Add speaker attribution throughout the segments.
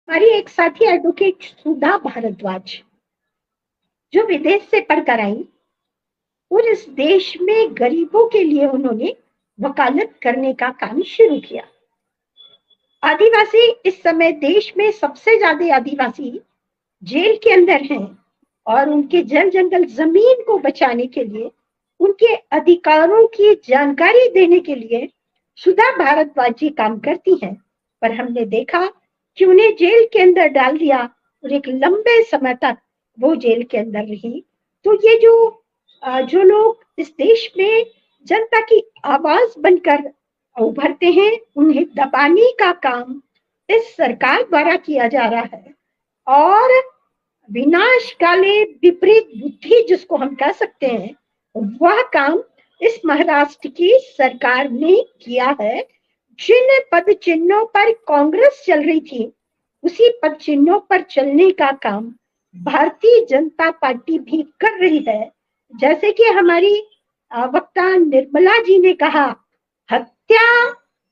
Speaker 1: हमारी एक साथी एडवोकेट सुधा भारद्वाज जो विदेश से पढ़कर आई और इस देश में गरीबों के लिए उन्होंने वकालत करने का काम शुरू किया। आदिवासी इस समय देश में सबसे ज्यादा आदिवासी जेल के अंदर हैं और उनके जल जंगल जमीन को बचाने के लिए, उनके अधिकारों की जानकारी देने के लिए सुधा भारद्वाज जी काम करती हैं। पर हमने देखा कि उन्हें जेल के अंदर डाल दिया और एक लंबे समय तक वो जेल के अंदर रही। तो ये जो लोग इस देश में जनता की आवाज बनकर उभरते हैं, उन्हें दबाने का काम इस सरकार द्वारा किया जा रहा है। और विनाश काले विपरीत बुद्धि जिसको हम कह सकते हैं, वह काम इस महाराष्ट्र की सरकार ने किया है। जिन पद चिन्हों पर कांग्रेस चल रही थी, उसी पद चिन्हों पर चलने का काम भारतीय जनता पार्टी भी कर रही है। जैसे कि हमारी वक्ता निर्मला जी ने कहा, हत्या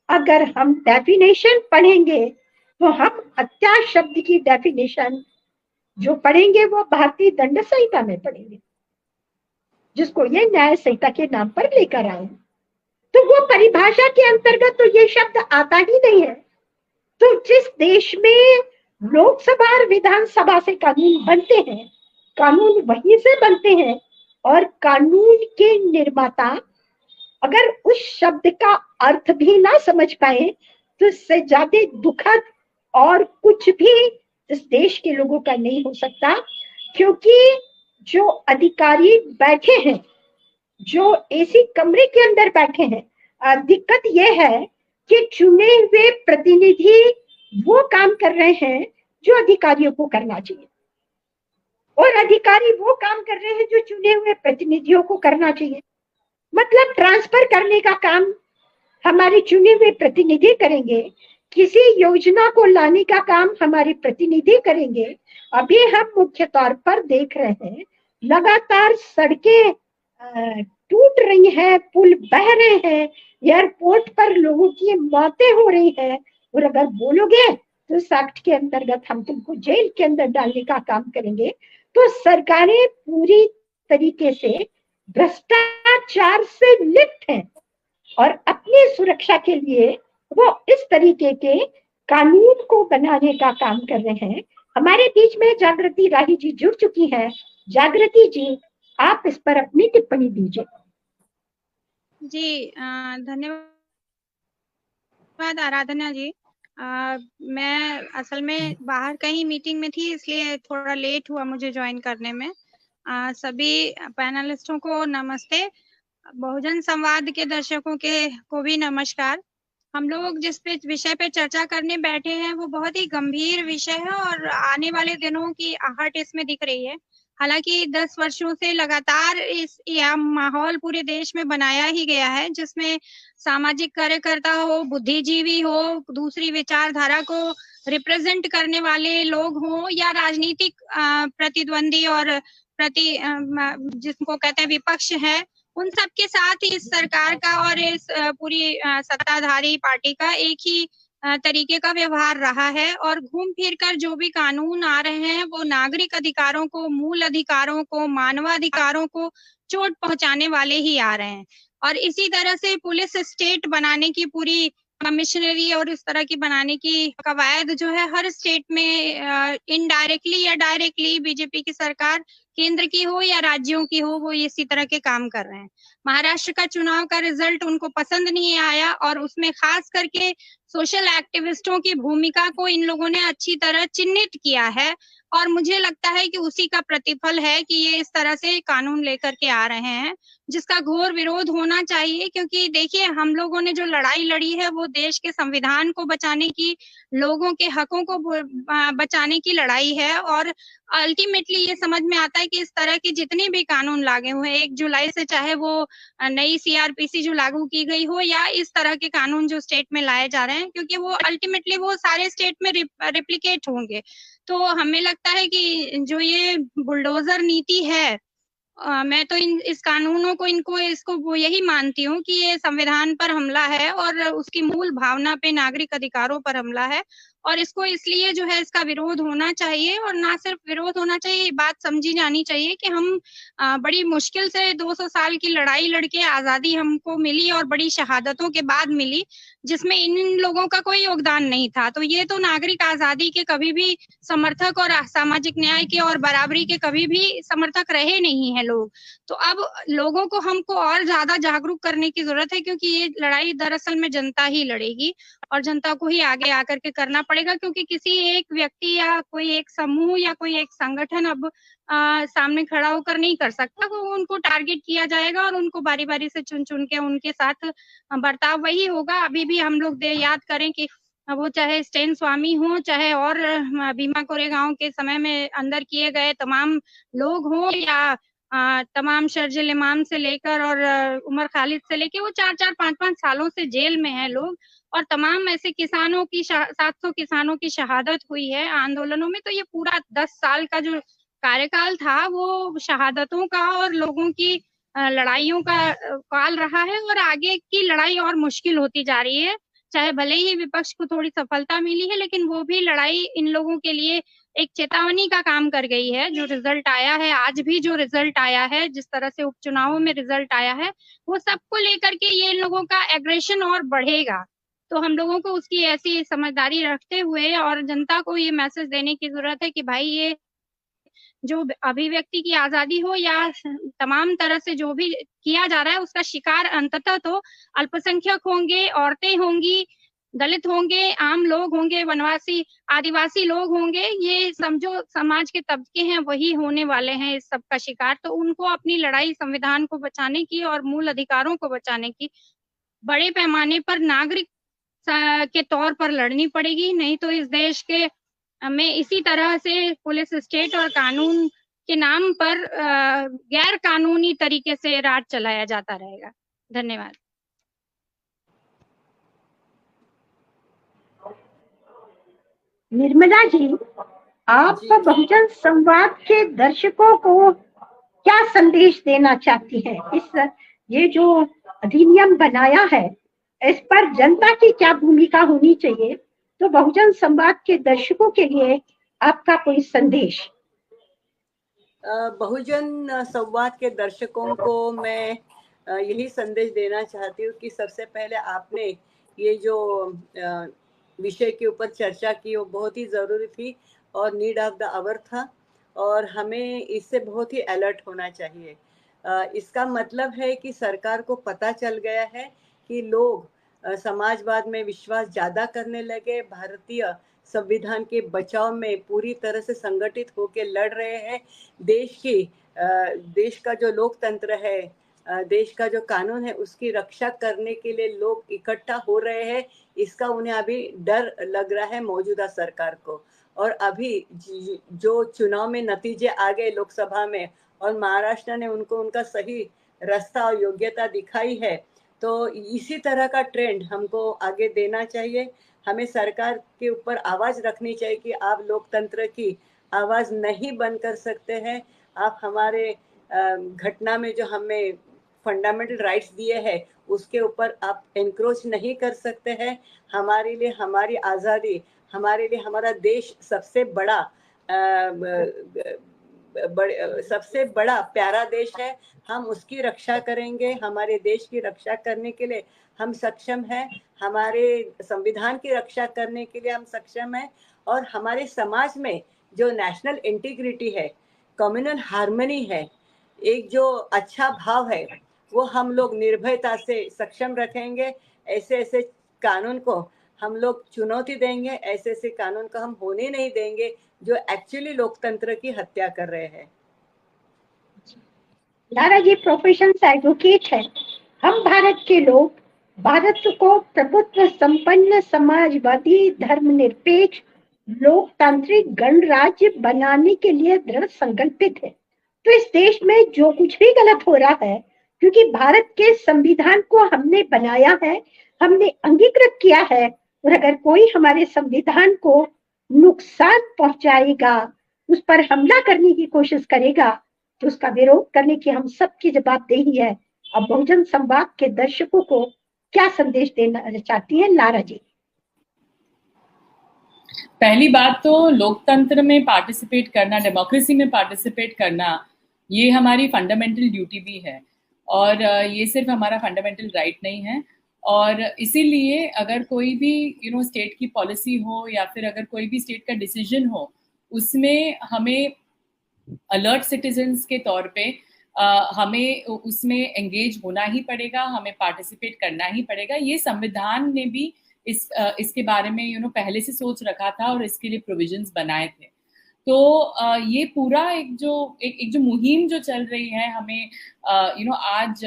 Speaker 1: अगर हम डेफिनेशन पढ़ेंगे तो हम हत्या शब्द की डेफिनेशन जो पढ़ेंगे वो भारतीय दंड संहिता में पढ़ेंगे, जिसको ये न्याय संहिता के नाम पर लेकर आए। तो वो परिभाषा के अंतर्गत तो ये शब्द आता ही नहीं है। तो जिस देश में लोकसभा और विधानसभा से कानून बनते हैं, कानून वहीं से बनते हैं, और कानून के निर्माता अगर उस शब्द का अर्थ भी ना समझ पाए तो इससे ज्यादा दुखद और कुछ भी इस देश के लोगों का नहीं हो सकता। क्योंकि जो अधिकारी बैठे हैं, जो एसी कमरे के अंदर बैठे हैं, दिक्कत यह है कि चुने हुए प्रतिनिधि वो काम कर रहे हैं जो अधिकारियों को करना चाहिए, और अधिकारी वो काम कर रहे हैं जो चुने हुए प्रतिनिधियों को करना चाहिए। मतलब ट्रांसफर करने का काम हमारे चुने हुए प्रतिनिधि करेंगे, किसी योजना को लाने का काम हमारे प्रतिनिधि करेंगे। अभी हम मुख्य तौर पर देख रहे हैं लगातार सड़कें टूट रही हैं, पुल बह रहे हैं, एयरपोर्ट पर लोगों की मौतें हो रही हैं, और अगर बोलोगे तो इस एक्ट के अंतर्गत हम तुमको जेल के अंदर डालने का काम करेंगे। तो सरकारें पूरी तरीके से भ्रष्टाचार से लिप्त हैं और अपनी सुरक्षा के लिए वो इस तरीके के कानून को बनाने का काम कर रहे हैं। हमारे बीच में जागृति राही जी जुड़ चुकी हैं। जागृति जी, आप इस पर अपनी टिप्पणी दीजिए।
Speaker 2: जी धन्यवाद आराधना जी। मैं असल में बाहर कहीं मीटिंग में थी, इसलिए थोड़ा लेट हुआ मुझे ज्वाइन करने में। सभी पैनलिस्टों को नमस्ते। बहुजन संवाद के दर्शकों को भी नमस्कार। हम लोग जिस विषय पे चर्चा करने बैठे हैं वो बहुत ही गंभीर विषय है और आने वाले दिनों की आहट इसमें दिख रही है। हालांकि 10 वर्षों से लगातार यह माहौल पूरे देश में बनाया ही गया है, जिसमें सामाजिक कार्यकर्ता हो, बुद्धिजीवी हो, दूसरी विचारधारा को रिप्रेजेंट करने वाले लोग हों, या राजनीतिक प्रतिद्वंदी और जिसको कहते हैं विपक्ष है, उन सब के साथ इस सरकार का और इस पूरी सत्ताधारी पार्टी का एक ही तरीके का व्यवहार रहा है। और घूम फिर कर जो भी कानून आ रहे हैं वो नागरिक अधिकारों को, मूल अधिकारों को, मानवाधिकारों को चोट पहुंचाने वाले ही आ रहे हैं। और इसी तरह से पुलिस स्टेट बनाने की पूरी कमिश्नरी और इस तरह की बनाने की कवायद जो है हर स्टेट में इनडायरेक्टली या डायरेक्टली बीजेपी की सरकार, केंद्र की हो या राज्यों की हो, वो इसी तरह के काम कर रहे हैं। महाराष्ट्र का चुनाव का रिजल्ट उनको पसंद नहीं आया और उसमें खास करके सोशल एक्टिविस्टों की भूमिका को इन लोगों ने अच्छी तरह चिन्हित किया है। और मुझे लगता है कि उसी का प्रतिफल है कि ये इस तरह से कानून लेकर के आ रहे हैं, जिसका घोर विरोध होना चाहिए। क्योंकि देखिए, हम लोगों ने जो लड़ाई लड़ी है वो देश के संविधान को बचाने की, लोगों के हकों को बचाने की लड़ाई है। और अल्टीमेटली ये समझ में आता है कि इस तरह के जितने भी कानून लागू हुए 1 जुलाई से, चाहे वो नई सीआरपीसी जो लागू की गई हो या इस तरह के कानून जो स्टेट में लाए जा रहे हैं, क्योंकि वो अल्टीमेटली वो सारे स्टेट में रिप्लिकेट होंगे। तो हमें लगता है कि जो ये बुलडोजर नीति है, मैं तो इस कानूनों को इसको वो यही मानती हूँ कि ये संविधान पर हमला है और उसकी मूल भावना पे, नागरिक अधिकारों पर हमला है। और इसको इसलिए जो है इसका विरोध होना चाहिए, और ना सिर्फ विरोध होना चाहिए, ये बात समझी जानी चाहिए कि हम बड़ी मुश्किल से 200 साल की लड़ाई लड़के आजादी हमको मिली और बड़ी शहादतों के बाद मिली, जिसमें इन लोगों का कोई योगदान नहीं था। तो ये तो नागरिक आजादी के कभी भी समर्थक और सामाजिक न्याय के और बराबरी के कभी भी समर्थक रहे नहीं है लोग। तो अब लोगों को हमको और ज्यादा जागरूक करने की जरूरत है, क्योंकि ये लड़ाई दरअसल में जनता ही लड़ेगी और जनता को ही आगे आकर के करना पड़ेगा, क्योंकि किसी एक व्यक्ति या कोई एक समूह या कोई एक संगठन अब सामने खड़ा होकर नहीं कर सकता। वो उनको टारगेट किया जाएगा और उनको बारी बारी से चुन चुन के उनके साथ बर्ताव वही होगा। अभी भी हम लोग याद करें कि वो चाहे स्टेन स्वामी हो, चाहे और भीमा कोरेगांव के समय में अंदर किए गए तमाम लोग हों, या तमाम शर्जिल इमाम से लेकर और उमर खालिद से लेकर, वो 4-4 5-5 सालों से जेल में है लोग, और तमाम ऐसे किसानों की 700 किसानों की शहादत हुई है आंदोलनों में। तो ये पूरा 10 साल का जो कार्यकाल था वो शहादतों का और लोगों की लड़ाइयों का काल रहा है, और आगे की लड़ाई और मुश्किल होती जा रही है। चाहे भले ही विपक्ष को थोड़ी सफलता मिली है, लेकिन वो भी लड़ाई इन लोगों के लिए एक चेतावनी का काम कर गई है। जो रिजल्ट आया है, आज भी जो रिजल्ट आया है, जिस तरह से उपचुनावों में रिजल्ट आया है, वो सबको लेकर के ये लोगों का एग्रेशन और बढ़ेगा। तो हम लोगों को उसकी ऐसी समझदारी रखते हुए और जनता को ये मैसेज देने की जरूरत है कि भाई, ये जो अभिव्यक्ति की आजादी हो या तमाम तरह से जो भी किया जा रहा है, उसका शिकार अंततः तो अल्पसंख्यक होंगे, औरतें होंगी, दलित होंगे, आम लोग होंगे, वनवासी आदिवासी लोग होंगे। ये समझो समाज के तबके हैं, वही होने वाले हैं इस सब का शिकार। तो उनको अपनी लड़ाई संविधान को बचाने की और मूल अधिकारों को बचाने की बड़े पैमाने पर नागरिक के तौर पर लड़नी पड़ेगी। नहीं तो इस देश के में इसी तरह से पुलिस स्टेट और कानून के नाम पर गैर कानूनी तरीके से राज चलाया जाता रहेगा। धन्यवाद।
Speaker 1: निर्मला जी, आप बहुजन संवाद के दर्शकों को क्या संदेश देना चाहती हैं? इस ये जो अधिनियम बनाया है, इस पर जनता की क्या भूमिका होनी चाहिए? तो बहुजन संवाद के दर्शकों के लिए आपका कोई संदेश?
Speaker 3: बहुजन संवाद के दर्शकों को मैं यही संदेश देना चाहती हूँ कि सबसे पहले आपने ये जो विषय के ऊपर चर्चा की, वो बहुत ही ज़रूरी थी और नीड ऑफ द आवर था, और हमें इससे बहुत ही अलर्ट होना चाहिए। इसका मतलब है कि सरकार को पता चल गया है कि लोग समाजवाद में विश्वास ज़्यादा करने लगे, भारतीय संविधान के बचाव में पूरी तरह से संगठित होकर लड़ रहे हैं। देश का जो लोकतंत्र है, देश का जो कानून है, उसकी रक्षा करने के लिए लोग इकट्ठा हो रहे हैं। इसका उन्हें अभी डर लग रहा है मौजूदा सरकार को। और अभी जो चुनाव में नतीजे आ गए लोकसभा में, और महाराष्ट्र ने उनको उनका सही रास्ता और योग्यता दिखाई है, तो इसी तरह का ट्रेंड हमको आगे देना चाहिए। हमें सरकार के ऊपर आवाज रखनी चाहिए कि आप लोकतंत्र की आवाज नहीं बंद कर सकते हैं। आप हमारे घटना में जो हमें फंडामेंटल राइट्स दिए हैं, उसके ऊपर आप एनक्रोच नहीं कर सकते हैं। हमारे लिए हमारी आज़ादी, हमारे लिए हमारा देश सबसे बड़ा प्यारा देश है। हम उसकी रक्षा करेंगे। हमारे देश की रक्षा करने के लिए हम सक्षम हैं, हमारे संविधान की रक्षा करने के लिए हम सक्षम हैं, और हमारे समाज में जो नेशनल इंटीग्रिटी है, कम्युनल हार्मनी है, एक जो अच्छा भाव है, वो हम लोग निर्भयता से सक्षम रखेंगे। ऐसे ऐसे कानून को हम लोग चुनौती देंगे, ऐसे ऐसे कानून को हम होने नहीं देंगे जो एक्चुअली लोकतंत्र की हत्या कर रहे हैं।
Speaker 1: लारा जी प्रोफेशन से एडवोकेट है। हम भारत के लोग भारत को प्रभुत्व संपन्न, समाजवादी, धर्मनिरपेक्ष, लोकतांत्रिक गणराज्य बनाने के लिए दृढ़ संकल्पित है। तो इस देश में जो कुछ भी गलत हो रहा है, क्योंकि भारत के संविधान को हमने बनाया है, हमने अंगीकृत किया है, और अगर कोई हमारे संविधान को नुकसान पहुंचाएगा, उस पर हमला करने की कोशिश करेगा, तो उसका विरोध करने की हम सबकी जवाबदेही है। अब बहुजन संवाद के दर्शकों को क्या संदेश देना चाहती हैं लारा जी?
Speaker 4: पहली बात तो लोकतंत्र में पार्टिसिपेट करना, डेमोक्रेसी में पार्टिसिपेट करना, ये हमारी फंडामेंटल ड्यूटी भी है और ये सिर्फ हमारा फंडामेंटल राइट नहीं है। और इसीलिए अगर कोई भी स्टेट की पॉलिसी हो या फिर अगर कोई भी स्टेट का डिसीजन हो, उसमें हमें अलर्ट सिटीजन्स के तौर पे हमें उसमें एंगेज होना ही पड़ेगा, हमें पार्टिसिपेट करना ही पड़ेगा। ये संविधान ने भी इसके बारे में पहले से सोच रखा था और इसके लिए प्रोविजंस बनाए थे। तो ये पूरा एक जो मुहिम जो चल रही है हमें आज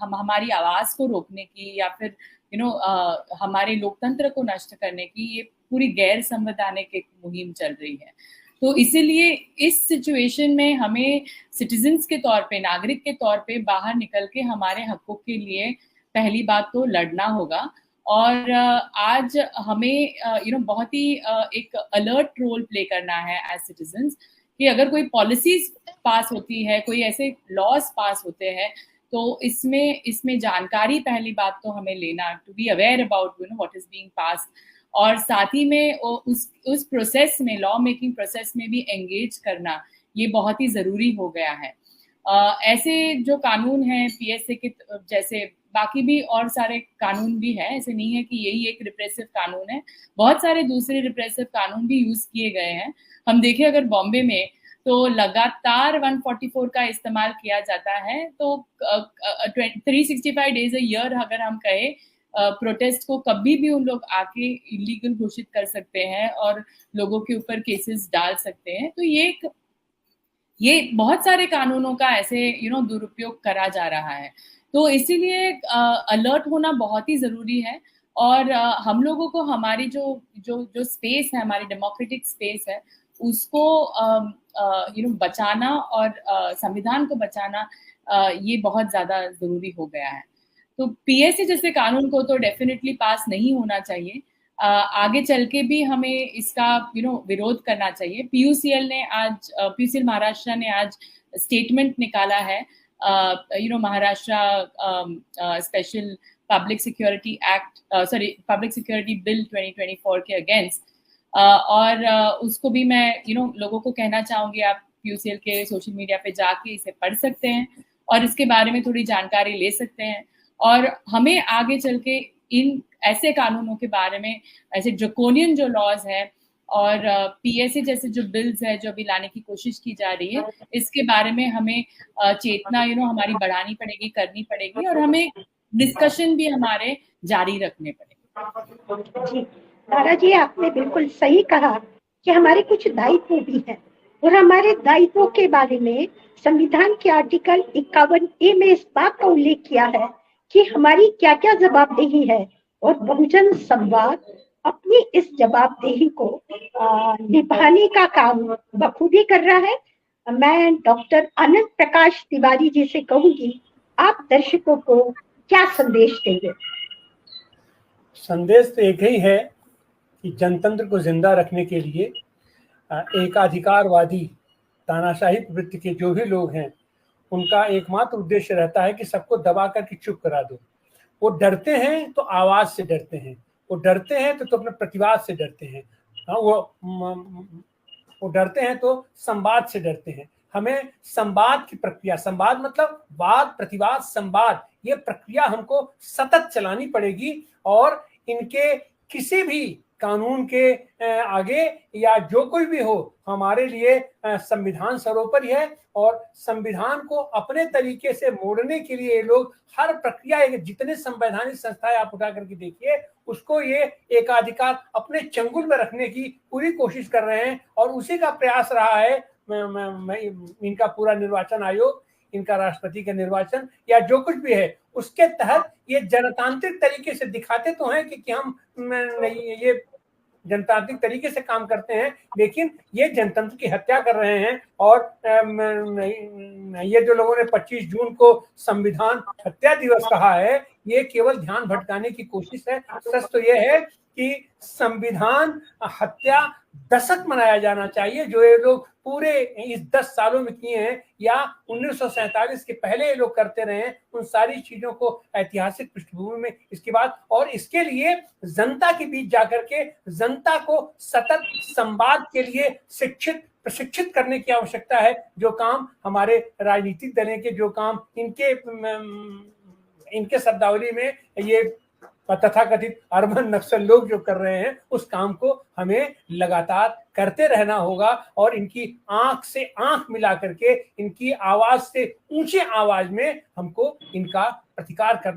Speaker 4: हम हमारी आवाज को रोकने की या फिर हमारे लोकतंत्र को नष्ट करने की, ये पूरी गैर संवैधानिक एक मुहिम चल रही है। तो इसीलिए इस सिचुएशन में हमें सिटीजन्स के तौर पे, नागरिक के तौर पे बाहर निकल के हमारे हकों के लिए पहली बात तो लड़ना होगा। और आज हमें बहुत ही एक अलर्ट रोल प्ले करना है एज सिटीजन्स कि अगर कोई पॉलिसीज पास होती है, कोई ऐसे लॉज पास होते हैं, तो इसमें जानकारी पहली बात तो हमें लेना, to be aware about what is being pass, और साथ ही में उस प्रोसेस में, लॉ मेकिंग प्रोसेस में भी एंगेज करना, ये बहुत ही जरूरी हो गया है। ऐसे जो कानून हैं पीएसए के जैसे बाकी भी और सारे कानून भी हैं, ऐसे नहीं है कि यही एक रिप्रेसिव कानून है, बहुत सारे दूसरे रिप्रेसिव कानून भी यूज किए गए हैं। हम देखें अगर बॉम्बे में तो लगातार 144 का इस्तेमाल किया जाता है। तो 365 डेज अ ईयर अगर हम कहें, प्रोटेस्ट को कभी भी उन लोग आके इलीगल घोषित कर सकते हैं और लोगों के ऊपर केसेस डाल सकते हैं। तो ये बहुत सारे कानूनों का ऐसे दुरुपयोग करा जा रहा है। तो इसीलिए अलर्ट होना बहुत ही जरूरी है। और हम लोगों को हमारी जो स्पेस है, हमारी डेमोक्रेटिक स्पेस है, उसको बचाना और संविधान को बचाना, ये बहुत ज्यादा जरूरी हो गया है। तो पीएसए जैसे कानून को तो डेफिनेटली पास नहीं होना चाहिए। आगे चल के भी हमें इसका विरोध करना चाहिए। पीयूसीएल महाराष्ट्र ने आज स्टेटमेंट निकाला है, Maharashtra special public security act, public security bill 2024 के अगेंस्ट। और उसको भी मैं लोगों को कहना चाहूंगी, आप पीयूसीएल के सोशल मीडिया पे जाके इसे पढ़ सकते हैं और इसके बारे में थोड़ी जानकारी ले सकते हैं। और हमें आगे चल के इन ऐसे कानूनों के बारे में, ऐसे ड्रकोनियन जो लॉज है और पीएसए जैसे जो बिल्स है जो अभी लाने की कोशिश की जा रही है, इसके बारे में हमें चेतना हमारी बढ़ानी पड़ेगी, करनी पड़ेगी, और हमें डिस्कशन भी हमारे जारी रखने पड़ेंगे।
Speaker 1: जी तारा जी, आपने बिल्कुल सही कहा कि हमारे कुछ दायित्व भी हैं और हमारे दायित्वों के बारे में संविधान के आर्टिकल 51A में इस बात का उल्लेख किया है कि हमारी क्या क्या जवाबदेही है, और बहुजन संवाद अपनी इस जवाबदेही को निभाने का काम बखूबी कर रहा है। मैं डॉक्टर अनंत प्रकाश तिवारी जी से कहूंगी, आप दर्शकों को क्या संदेश देंगे?
Speaker 5: संदेश तो एक ही है कि जनतंत्र को जिंदा रखने के लिए एकाधिकारवादी तानाशाही प्रवृत्ति के जो भी लोग हैं, उनका एकमात्र उद्देश्य रहता है कि सबको दबा करके चुप करा दो। वो डरते हैं तो आवाज से डरते हैं, वो डरते हैं तो अपने प्रतिवाद से डरते हैं, वो डरते हैं तो संवाद से डरते हैं। हमें संवाद की प्रक्रिया, संवाद मतलब वाद प्रतिवाद संवाद, ये प्रक्रिया हमको सतत चलानी पड़ेगी। और इनके किसी भी कानून के आगे या जो कोई भी हो, हमारे लिए संविधान सर्वोपरि है। और संविधान को अपने तरीके से मोड़ने के लिए लोग हर प्रक्रिया, जितने संवैधानिक संस्थाएं आप उठा करके देखिए, उसको ये एकाधिकार अपने चंगुल में रखने की पूरी कोशिश कर रहे हैं। और उसी का प्रयास रहा है इनका पूरा निर्वाचन आयोग, इनका राष्ट्रपति का निर्वाचन या जो कुछ भी है, उसके तहत ये जनतांत्रिक तरीके से दिखाते तो हैं कि हम ये जनतांत्रिक तरीके से काम करते हैं, लेकिन ये जनतंत्र की हत्या कर रहे हैं। और ये जो लोगों ने 25 जून को संविधान हत्या दिवस कहा है, ये केवल ध्यान भटकाने की कोशिश है। सच तो ये है कि संविधान हत्या दशक मनाया जाना चाहिए। जो ये लोग पूरे इस 10 सालों में किए हैं या 1947 के पहले ये लोग करते रहे हैं, उन सारी चीजों को ऐतिहासिक पृष्ठभूमि में इसके बाद, और इसके लिए जनता के बीच जाकर के जनता को सतत संवाद के लिए प्रशिक्षित करने की आवश्यकता है। जो काम हमारे राजनीतिक दलों के, जो काम इनके शब्दावली में ये तथाकथित अर्बन नक्सल लोग जो कर रहे हैं, उस काम को हमें लगातार करते रहना होगा और इनकी आंख से आंख मिला करके, इनकी आवाज से ऊंचे आवाज में हमको इनका प्रतिकार करना